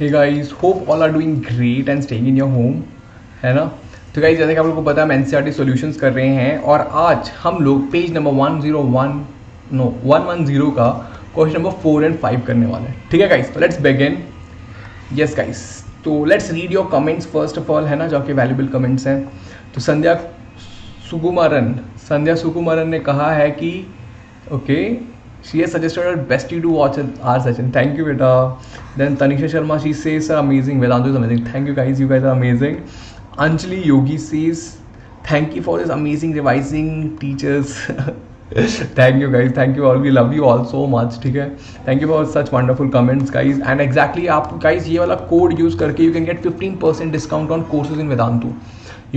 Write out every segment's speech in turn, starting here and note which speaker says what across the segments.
Speaker 1: Hey guys, hope all are doing great and staying in your home, है ना। तो guys, जैसे कि आप लोगों को पता है हम एनसीईआरटी सॉल्यूशंस कर रहे हैं और आज हम लोग पेज नंबर 110 का क्वेश्चन नंबर 4 एंड 5 करने वाले हैं। ठीक है गाइस, तो लेट्स बिगिन। यस गाइस, तो let's read your comments first of all, है ना, जो आपके वैल्यूबल कमेंट्स हैं। तो संध्या सुकुमारन ने कहा है कि okay, she has suggested her bestie to watch our session. Thank you beta. Then Tanisha Sharma, she says sir amazing, Vedantu is amazing. Thank you guys are amazing. Anjali Yogi says thank you for this amazing revising teachers. Thank you guys, thank you all, we love you all so much. ठीक है, thank you for such wonderful comments guys. And exactly आप guys ये वाला code use करके you can get 15% discount on courses in Vedantu.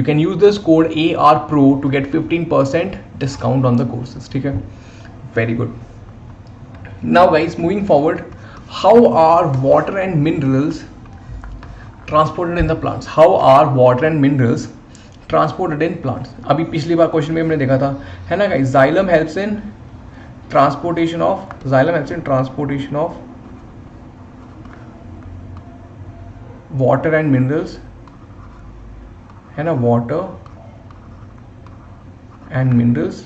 Speaker 1: You can use this code ARPRO to get 15% discount on the courses. ठीक है, very good. Now guys, moving forward, how are water and minerals transported in the plants? How are water and minerals transported in plants? अभी पिछली बार question में हमने देखा था, है ना guys, xylem helps in transportation of water and minerals, है ना, water and minerals,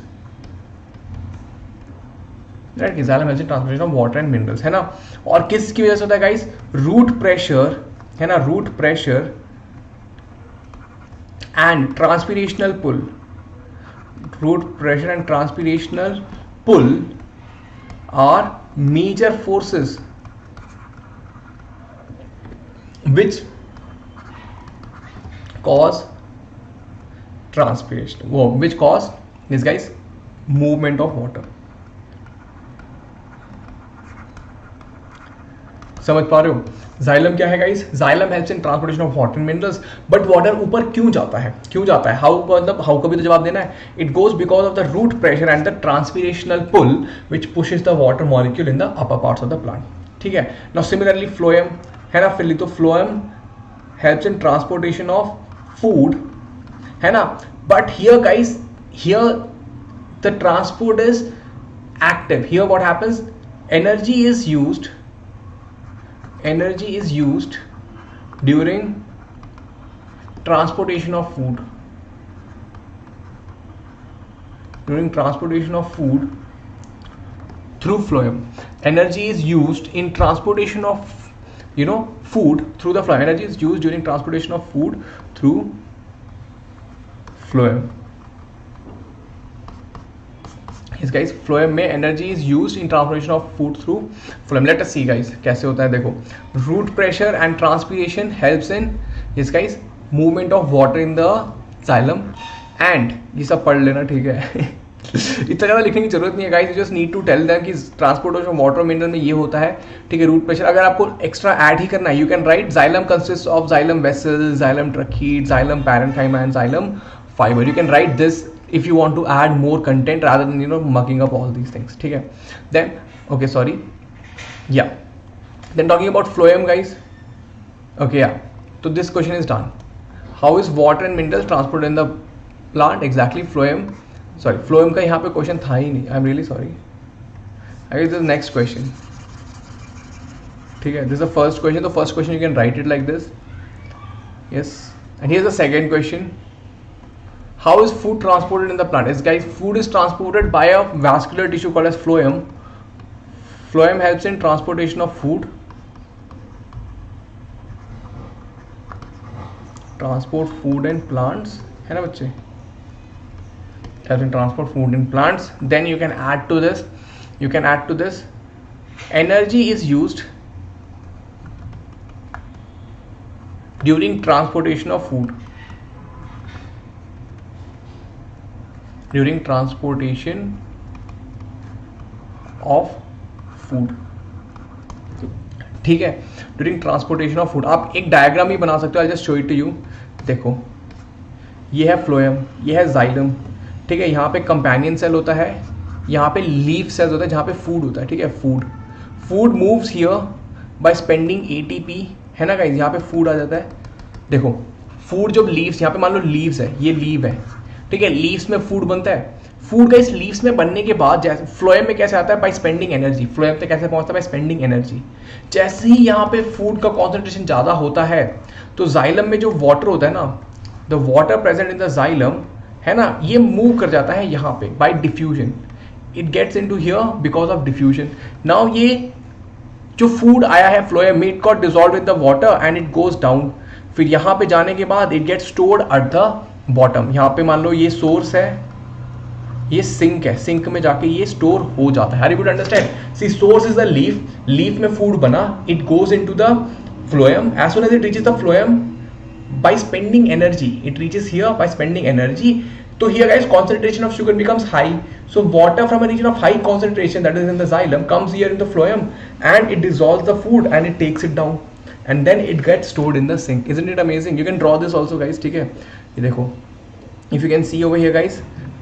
Speaker 1: transportation of water and minerals, है ना। और किसकी वजह से होता है गाइस? रूट प्रेशर, है ना, root pressure and transpirational pull. Root pressure and transpirational pull are major forces which cause transpiration, which cause this guys movement of water. समझ पा रहे हो? जाइलम क्या है guys? Xylem helps in transportation of water minerals. But water ऊपर क्यों जाता है? हाउ, मतलब हाउ का भी तो जवाब देना है। It goes because of the root pressure and the transpirational pull which pushes the water molecule in the upper parts of the plant. ठीक है, नाउ सिमिलरली फ्लोएम, है ना, फिर तो phloem helps in transportation of food, है ना। But here guys, here the transport is active. Here what happens? Energy is used during transportation of food. Through phloem. Energy is used in transportation of, food through the phloem. Energy is used during transportation of food through phloem. Yes guys, phloem में energy is used in transportation of food through phloem. Let us see guys कैसे होता है. देखो, root pressure and transpiration helps in, yes guys, movement of water in the xylem. and ये सब पढ़ लेना, ठीक है. इतना ज़्यादा लिखने की जरूरत नहीं है guys. You just need to tell them कि ट्रांसपोर्टेशन ऑफ वाटर मिनरल में ये होता है, ठीक है. रूट प्रेशर अगर आपको एक्स्ट्रा ऐड ही करना है, you can write xylem consist of xylem vessel, xylem tracheid, xylem parenchyma and xylem fibre. You can write this if you want to add more content rather than mucking up all these things. ठीक है. Then okay, sorry, yeah, then talking about phloem guys. Okay, yeah, so this question is done. How is water and minerals transported in the plant? Exactly, phloem का यहाँ पे question था ही नहीं. I'm really sorry. I guess this is next question. ठीक है, this is the first question. The first question you can write it like this. Yes, and here's the second question. How is food transported in the plant? Yes guys, food is transported by a vascular tissue called as phloem. Phloem helps in transportation of food. Transport food in plants, है ना बच्चे? Helps in transport food in plants. Then you can add to this. Energy is used during transportation of food. During transportation of food, ठीक है. During transportation of food आप एक diagram ही बना सकते हो. I'll just show it to you. देखो, ये है फ्लोएम, ये है जाइलम, ठीक है. यहाँ पे कंपेनियन सेल होता है, यहाँ पे लीफ सेल्स होता है जहाँ पे फूड होता है, ठीक है. Food moves here by spending ATP, है ना गाइस. यहाँ पे फूड आ जाता है. देखो, फूड जब लीव्स, यहाँ पे मान लो लीव्स है, ये लीव है, ठीक है. लीव्स में फूड बनता है. फूड गाइस लीव्स में बनने के बाद जैसे फ्लोएम में कैसे आता है, बाय स्पेंडिंग एनर्जी, फ्लोएम तक कैसे पहुंचता है, बाय स्पेंडिंग एनर्जी। जैसे ही यहाँ पे फूड का कॉन्सेंट्रेशन ज़्यादा होता है तो जाइलम में जो वाटर होता है ना, the water present in the xylem है ना, ये मूव कर जाता है यहाँ पे by diffusion, it gets into here because of diffusion. Now ये जो फूड आया है फ्लोएम में, it got dissolve with the water and it goes down. फिर यहाँ पे जाने के बाद it gets stored at the bottom. यहाँ पे मान लो ये सोर्स है, ये सिंक है, सिंक में जाके ये स्टोर हो जाता है। Are you good understand? See source is the leaf, leaf में फूड बना, it goes into the phloem, as soon as it reaches the phloem by spending energy, it reaches here by spending energy. So here guys, concentration of sugar becomes high, so water from a region of high concentration that is in the xylem comes here in the phloem and it dissolves the food and it takes it down and then it gets stored in the sink. Isn't it amazing? You can draw this also guys, ठीक है? ये देखो, if you can see over here guys,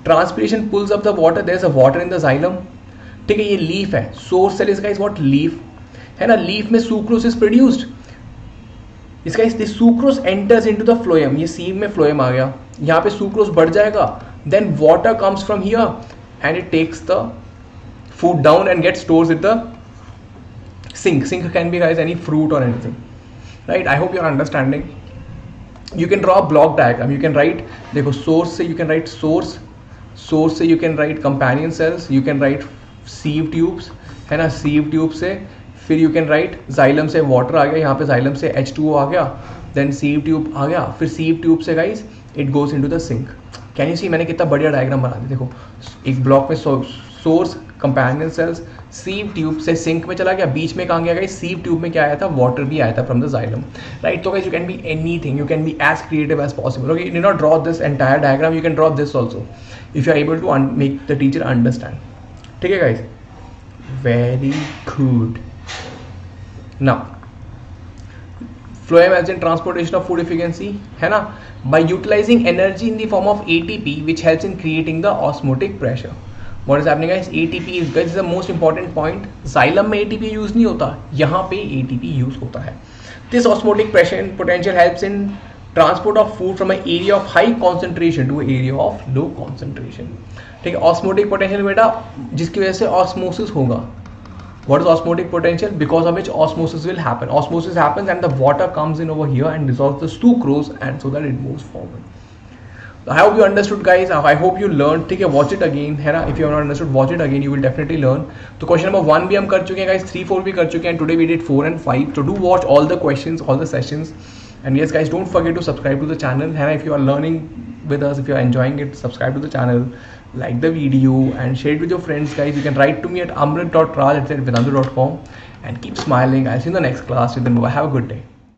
Speaker 1: transpiration pulls up the water, there is a water in the xylem, ठीक है? ये leaf है, source cell is guys what, leaf है ना, leaf में sucrose is produced, इसका this sucrose enters into the phloem, ये सीम में फ्लोएम आ गया, यहाँ पे सुक्रोज बढ़ जाएगा, then water comes from here and it takes the food down and get stores it the sink. Sink can be guys any fruit और anything, right? I hope you are understanding. You can draw block diagram, you can write, देखो source से you can write source, source से you can write companion cells, you can write sieve tubes, है ना, sieve tube से फिर you can write xylem से water आ गया, यहाँ पे जाइलम से H2O आ गया, देन सीव ट्यूब आ गया, फिर सीव ट्यूब से guys it goes into the sink. Can you see, मैंने कितना बढ़िया डायग्राम बना दिया. देखो एक ब्लॉक में सोर्स, कंपेनियन सेल्स, सीव ट्यूब से सिंक में चला गया, बीच में कहाँ गया गाइस, सीव ट्यूब में क्या आया था, वाटर भी आया था फ्रॉम द जाइलम, राइट? तो guys you can be anything, you can be as creative as possible. Okay, you do not draw this entire diagram, you can draw this also if you are able to make the teacher understand. ठीक है guys, very good. Now, phloem as in transportation of food, if you can see, है ना, by utilizing energy in the form of ATP, which helps in creating the osmotic pressure. What is happening guys? ATP is guys, is the most important point. Xylem में ATP use नहीं होता, यहाँ पे ATP use होता है. This osmotic pressure and potential helps in transport of food from an area of high concentration to an area of low concentration. ठीक है, osmotic potential बेटा जिसकी वजह से osmosis होगा. What is osmotic potential? Because of which osmosis will happen. Osmosis happens and the water comes in over here and dissolves the sucrose and so that it moves forward. So I hope you understood guys. I hope you learned. ठीक है, watch it again है ना. If you have not understood, watch it again. You will definitely learn. तो question number 1 भी हम कर चुके हैं guys, 3, 4 भी कर चुके हैं. Today we did 4 and 5. So do watch all the questions, all the sessions. And yes guys, don't forget to subscribe to the channel. है ना, if you are learning with us, if you are enjoying it, subscribe to the channel. Like the video and share it with your friends guys. You can write to me at amrit.raj@vedantu.com and keep smiling. I'll see you in the next class. Then bye. Have a good day.